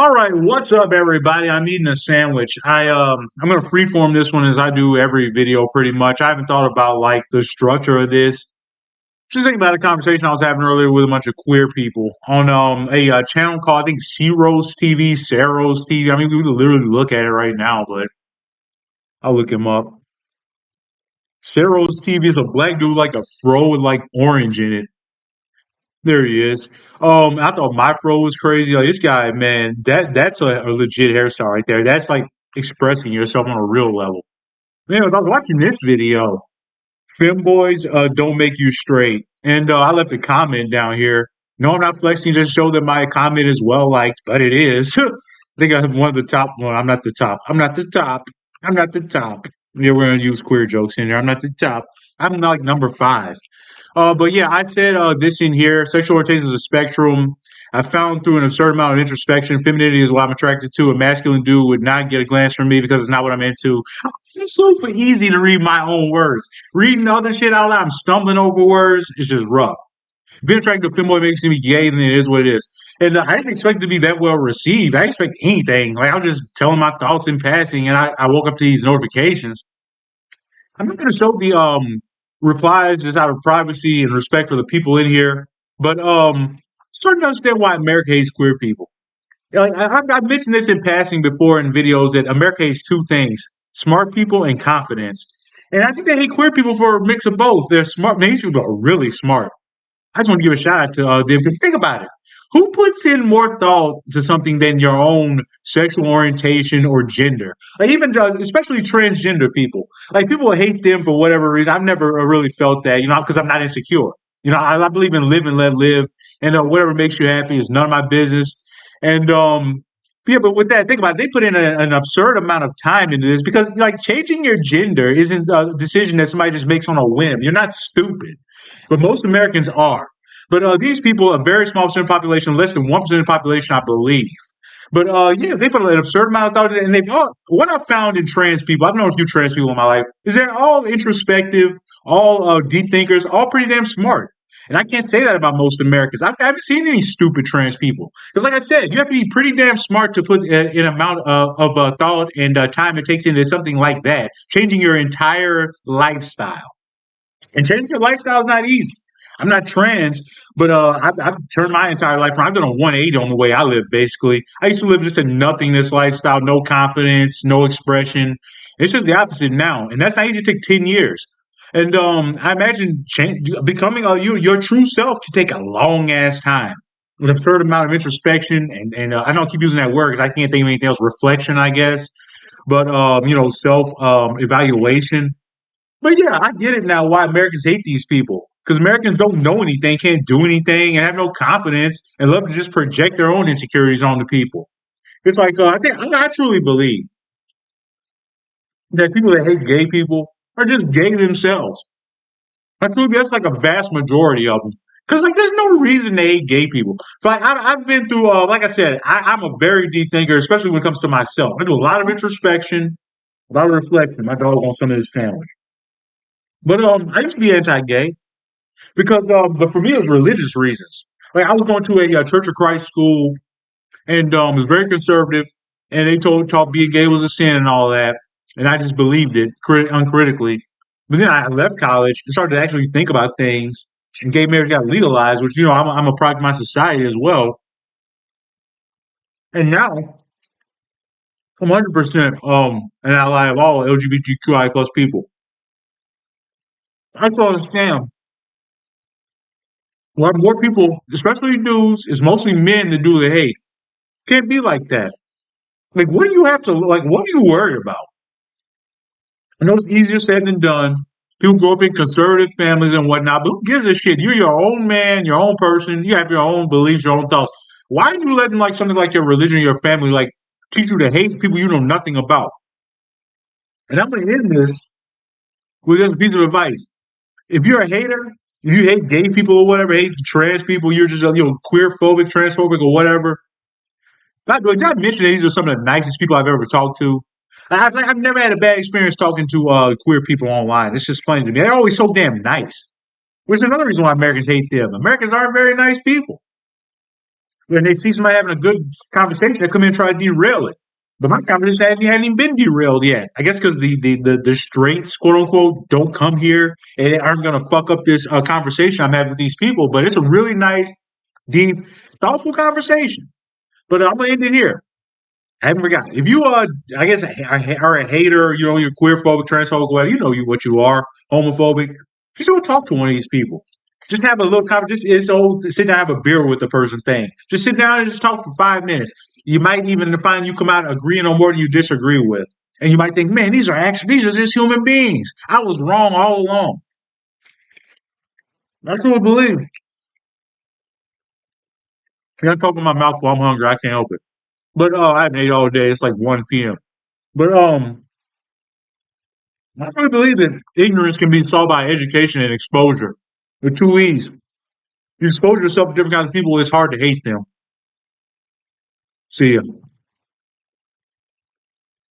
All right, what's up, everybody? I'm eating a sandwich. I'm gonna freeform this one as I do every video, pretty much. I haven't thought about like the structure of this. Just thinking about a conversation I was having earlier with a bunch of queer people on a channel called I think Ceros TV, Ceros TV. I mean, we could literally look at it right now, but I'll look him up. Ceros TV is a black dude like a fro with like orange in it. There he is. I thought my fro was crazy. Like this guy, man, that's a legit hairstyle right there. That's like expressing yourself on a real level. Anyways, I was watching this video. Femboys don't make you straight. And I left a comment down here. No, I'm not flexing, just show that my comment is well liked, but it is. I think I'm one of the top one. I'm not the top. I'm not the top. I'm not the top. Yeah, we're gonna use queer jokes in there. I'm not the top. I'm like number five. But yeah, I said this in here. Sexual orientation is a spectrum. I found through an absurd amount of introspection, femininity is what I'm attracted to. A masculine dude would not get a glance from me because it's not what I'm into. It's super easy to read my own words. Reading other shit out loud, I'm stumbling over words. It's just rough. Being attracted to a femboy makes me gay, then it is what it is. And I didn't expect it to be that well received. I didn't expect anything. Like I was just telling my thoughts in passing, and I woke up to these notifications. I'm not going to show the replies just out of privacy and respect for the people in here, but starting to understand why America hates queer people. Like I've mentioned this in passing before in videos that America hates two things: smart people and confidence. And I think they hate queer people for a mix of both. They're smart. Man, these people are really smart. I just want to give a shout out to them because think about it. Who puts in more thought to something than your own sexual orientation or gender? Like even especially transgender people. Like people hate them for whatever reason. I've never really felt that, because I'm not insecure. I believe in live and let live, and whatever makes you happy is none of my business. And yeah, but with that, think about it. They put in an absurd amount of time into this because like changing your gender isn't a decision that somebody just makes on a whim. You're not stupid, but most Americans are. But these people, a very small percent of the population, less than 1% of the population, I believe. But yeah, they put an absurd amount of thought in it. And what I've found in trans people, I've known a few trans people in my life, is they're all introspective, all deep thinkers, all pretty damn smart. And I can't say that about most Americans. I haven't seen any stupid trans people. Because, like I said, you have to be pretty damn smart to put an amount of thought and time it takes into something like that, changing your entire lifestyle. And changing your lifestyle is not easy. I'm not trans, but I've turned my entire life around. I've done a 180 on the way I live, basically. I used to live just a nothingness lifestyle, no confidence, no expression. It's just the opposite now. And that's not easy to take 10 years. And I imagine becoming your true self can take a long ass time. An absurd amount of introspection. And I don't keep using that word because I can't think of anything else. Reflection, I guess. But, self evaluation. But yeah, I get it now why Americans hate these people. Because Americans don't know anything, can't do anything, and have no confidence, and love to just project their own insecurities onto people. It's like I truly believe that people that hate gay people are just gay themselves. I truly that's like a vast majority of them. Because like there's no reason to hate gay people. So I've been through, like I said, I'm a very deep thinker, especially when it comes to myself. I do a lot of introspection, a lot of reflection. My dog wants some of this sandwich. But I used to be anti-gay. Because, but for me, it was religious reasons. Like I was going to a Church of Christ school, and it was very conservative, and they taught being gay was a sin and all that, and I just believed it uncritically. But then I left college and started to actually think about things, and gay marriage got legalized, which I'm a product of my society as well. And now I'm 100% an ally of all LGBTQI plus people. I don't understand why more people, especially dudes, it's mostly men that do the hate. Can't be like that. Like, what do you have to like? What are you worried about? I know it's easier said than done. People grow up in conservative families and whatnot, but who gives a shit? You're your own man, your own person. You have your own beliefs, your own thoughts. Why are you letting like something like your religion, your family, like teach you to hate people you know nothing about? And I'm gonna end this with just a piece of advice. If you're a hater, if you hate gay people or whatever, hate trans people, you're just queer phobic, transphobic, or whatever. Not mention that these are some of the nicest people I've ever talked to. I've never had a bad experience talking to queer people online. It's just funny to me. They're always so damn nice. Which is another reason why Americans hate them. Americans aren't very nice people. When they see somebody having a good conversation, they come in and try to derail it. But my conversation hadn't even been derailed yet. I guess because the strengths, quote unquote, don't come here and they aren't going to fuck up this conversation I'm having with these people. But it's a really nice, deep, thoughtful conversation. But I'm gonna end it here. I haven't forgotten. If you I guess are a hater, you're queerphobic, transphobic, whatever, what you are, homophobic. Just don't talk to one of these people. Just have a little conversation. It's old. Sit down, have a beer with the person thing. Just sit down and just talk for 5 minutes. You might even find you come out agreeing on more than you disagree with, and you might think, man, these are just human beings. I was wrong all along. That's what I believe. I'm talking my mouth while I'm hungry. I can't help it. But I haven't ate all day. It's like 1 p.m. But I really believe that ignorance can be solved by education and exposure. The two E's. You expose yourself to different kinds of people, it's hard to hate them. See ya.